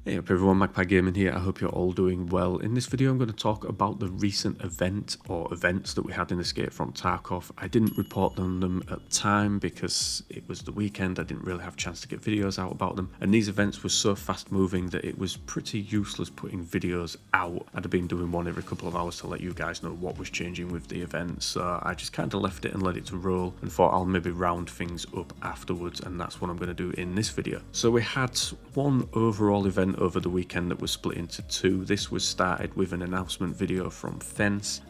Hey up everyone, Magpie Gaming here. I hope you're all doing well. In this video I'm going to talk about the recent event or events that we had in Escape from Tarkov. I didn't report on them at the time because it was the weekend. I didn't really have a chance to get videos out about them. And these events were so fast moving that it was pretty useless putting videos out. I'd have been doing one every couple of hours to let you guys know what was changing with the event. So I just kind of left it and let it to roll and thought I'll maybe round things up afterwards, and that's what I'm going to do in this video. So we had one overall event over the weekend that was split into two. This was started with an announcement video from Fence,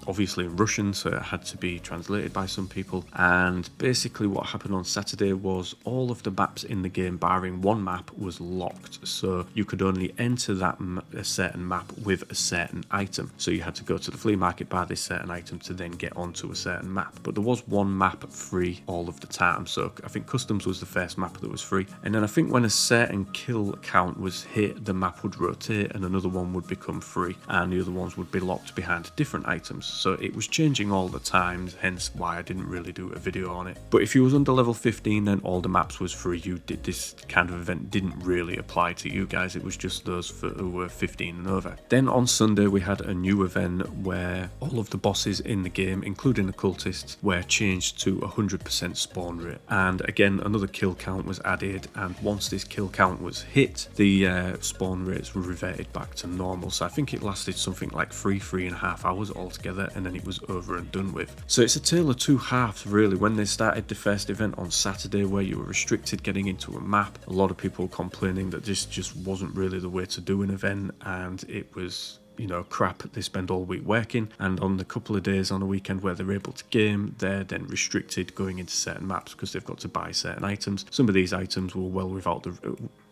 obviously in Russian, so it had to be translated by some people. And basically what happened on Saturday was all of the maps in the game, barring one map, was locked. So you could only enter that a certain map with a certain item. So you had to go to the flea market, buy this certain item to then get onto a certain map. But there was one map free all of the time. So I think Customs was the first map that was free. And then I think when a certain kill count was hit, the map would rotate and another one would become free, and the other ones would be locked behind different items. So it was changing all the time, hence why I didn't really do a video on it. But if you was under level 15, then all the maps was free. This kind of event didn't really apply to you guys. It was just those who were 15 and over. Then on Sunday we had a new event where all of the bosses in the game, including the cultists, were changed to 100% spawn rate. And again, another kill count was added, and once this kill count was hit, the spawn rates were reverted back to normal. So I think it lasted something like 3.5 hours altogether, and then it was over and done with. So it's a tale of two halves really. When they started the first event on Saturday, where you were restricted getting into a map, a lot of people complaining that this just wasn't really the way to do an event, and it was, you know, crap. They spend all week working, and on the couple of days on a weekend where they're able to game, they're then restricted going into certain maps because they've got to buy certain items. Some of these items were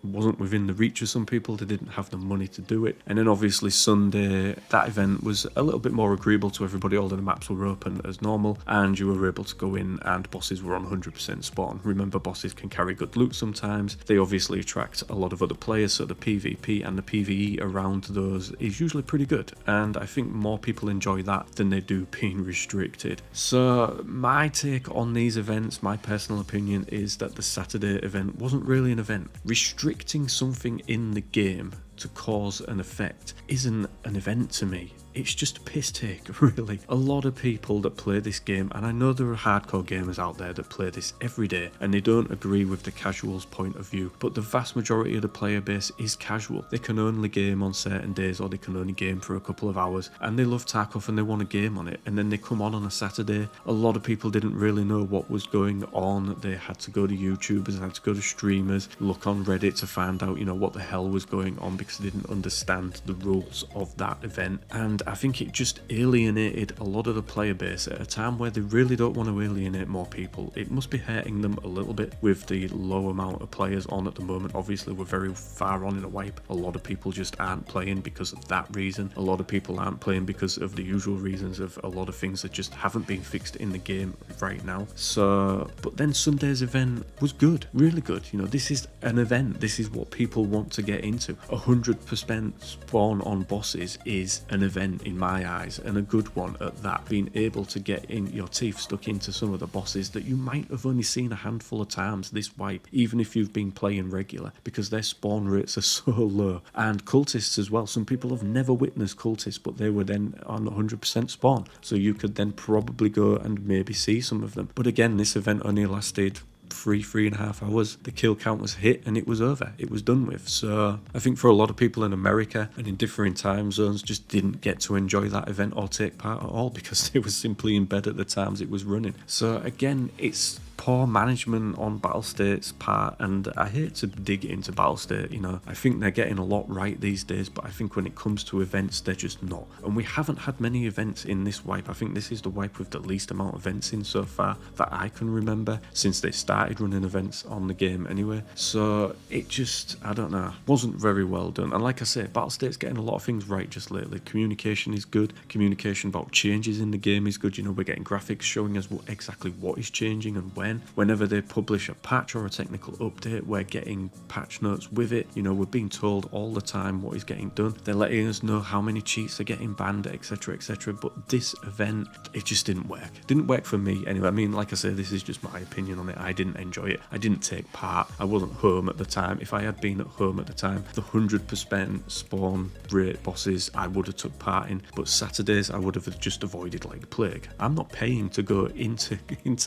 wasn't within the reach of some people. They didn't have the money to do it. And then obviously Sunday, that event was a little bit more agreeable to everybody. All of the maps were open as normal, and you were able to go in, and bosses were on 100% spawn. Remember, bosses can carry good loot sometimes. They obviously attract a lot of other players, so the PvP and the PvE around those is usually pretty good, and I think more people enjoy that than they do being restricted. So my take on these events, my personal opinion, is that the Saturday event wasn't really an event. Restricting something in the game to cause an effect isn't an event to me. It's just a piss take, really. A lot of people that play this game, and I know there are hardcore gamers out there that play this every day, and they don't agree with the casual's point of view, but the vast majority of the player base is casual. They can only game on certain days, or they can only game for a couple of hours, and they love Tarkov and they want to game on it, and then they come on a Saturday. A lot of people didn't really know what was going on. They had to go to YouTubers, had to go to streamers, look on Reddit to find out, you know, what the hell was going on, because they didn't understand the rules of that event. And I think it just alienated a lot of the player base at a time where they really don't want to alienate more people. It must be hurting them a little bit with the low amount of players on at the moment. Obviously we're very far on in a wipe. A lot of people just aren't playing because of that reason. A lot of people aren't playing because of the usual reasons of a lot of things that just haven't been fixed in the game right now. So, but then Sunday's event was good, really good. You know, this is an event. This is what people want to get into. 100% spawn on bosses is an event in my eyes, and a good one at that. Being able to get in your teeth stuck into some of the bosses that you might have only seen a handful of times this wipe, even if you've been playing regular, because their spawn rates are so low. And cultists as well. Some people have never witnessed cultists, but they were then on 100% spawn, so you could then probably go and maybe see some of them. But again, this event only lasted 3.5 hours. The kill count was hit and it was over. It was done with. So I think for a lot of people in America and in differing time zones just didn't get to enjoy that event or take part at all because they were simply in bed at the times it was running. So again, it's poor management on Battlestate's part, and I hate to dig into Battlestate. You know, I think they're getting a lot right these days, but I think when it comes to events, they're just not. And we haven't had many events in this wipe. I think this is the wipe with the least amount of events in so far that I can remember since they started running events on the game anyway. So it just, I don't know, wasn't very well done. And like I say, Battlestate's getting a lot of things right just lately. Communication is good. Communication about changes in the game is good. You know, we're getting graphics showing us exactly what is changing and where Whenever they publish a patch or a technical update, we're getting patch notes with it. You know, we're being told all the time what is getting done. They're letting us know how many cheats are getting banned, etc, etc. But this event, it just didn't work. It didn't work for me anyway. I mean, like I say, this is just my opinion on it. I didn't enjoy it. I didn't take part. I wasn't home at the time. If I had been at home at the time, the 100% spawn rate bosses I would have took part in, but Saturdays I would have just avoided like the plague. I'm not paying to go into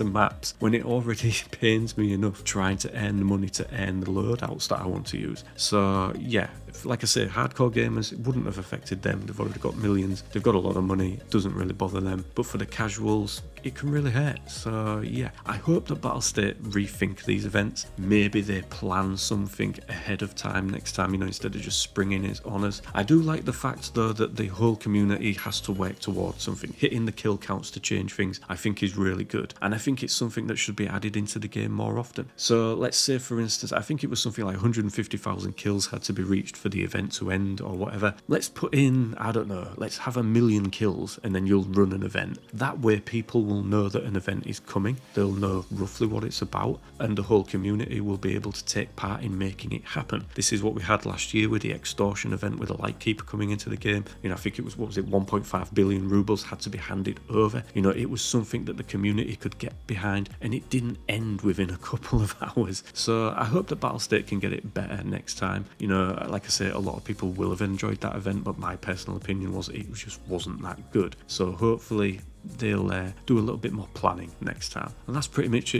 maps when it already pains me enough trying to earn the money to earn the loadouts that I want to use. So yeah, like I say, hardcore gamers, it wouldn't have affected them. They've already got millions. They've got a lot of money. It doesn't really bother them. But for the casuals, it can really hurt. So yeah, I hope that Battlestate rethink these events. Maybe they plan something ahead of time next time, you know, instead of just springing it on us. I do like the fact though that the whole community has to work towards something. Hitting the kill counts to change things, I think is really good. And I think it's something that should be added into the game more often. So let's say, for instance, I think it was something like 150,000 kills had to be reached for the event to end or whatever. Let's put in, I don't know, let's have 1 million kills and then you'll run an event. That way people will know that an event is coming. They'll know roughly what it's about and the whole community will be able to take part in making it happen. This is what we had last year with the extortion event with the Lightkeeper coming into the game. You know, I think it was, 1.5 billion rubles had to be handed over. You know, it was something that the community could get behind and it didn't end within a couple of hours. So I hope that Battlestate can get it better next time. You know, like I say, a lot of people will have enjoyed that event, but my personal opinion was it just wasn't that good. So hopefully they'll do a little bit more planning next time. And that's pretty much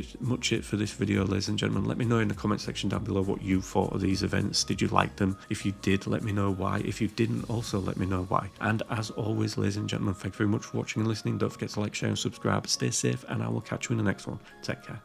it for this video, ladies and gentlemen. Let me know in the comment section down below what you thought of these events. Did you like them? If you did, let me know why. If you didn't, also let me know why. And as always, ladies and gentlemen, thank you very much for watching and listening. Don't forget to like, share and subscribe. Stay safe and I will catch you in the next one. Take care.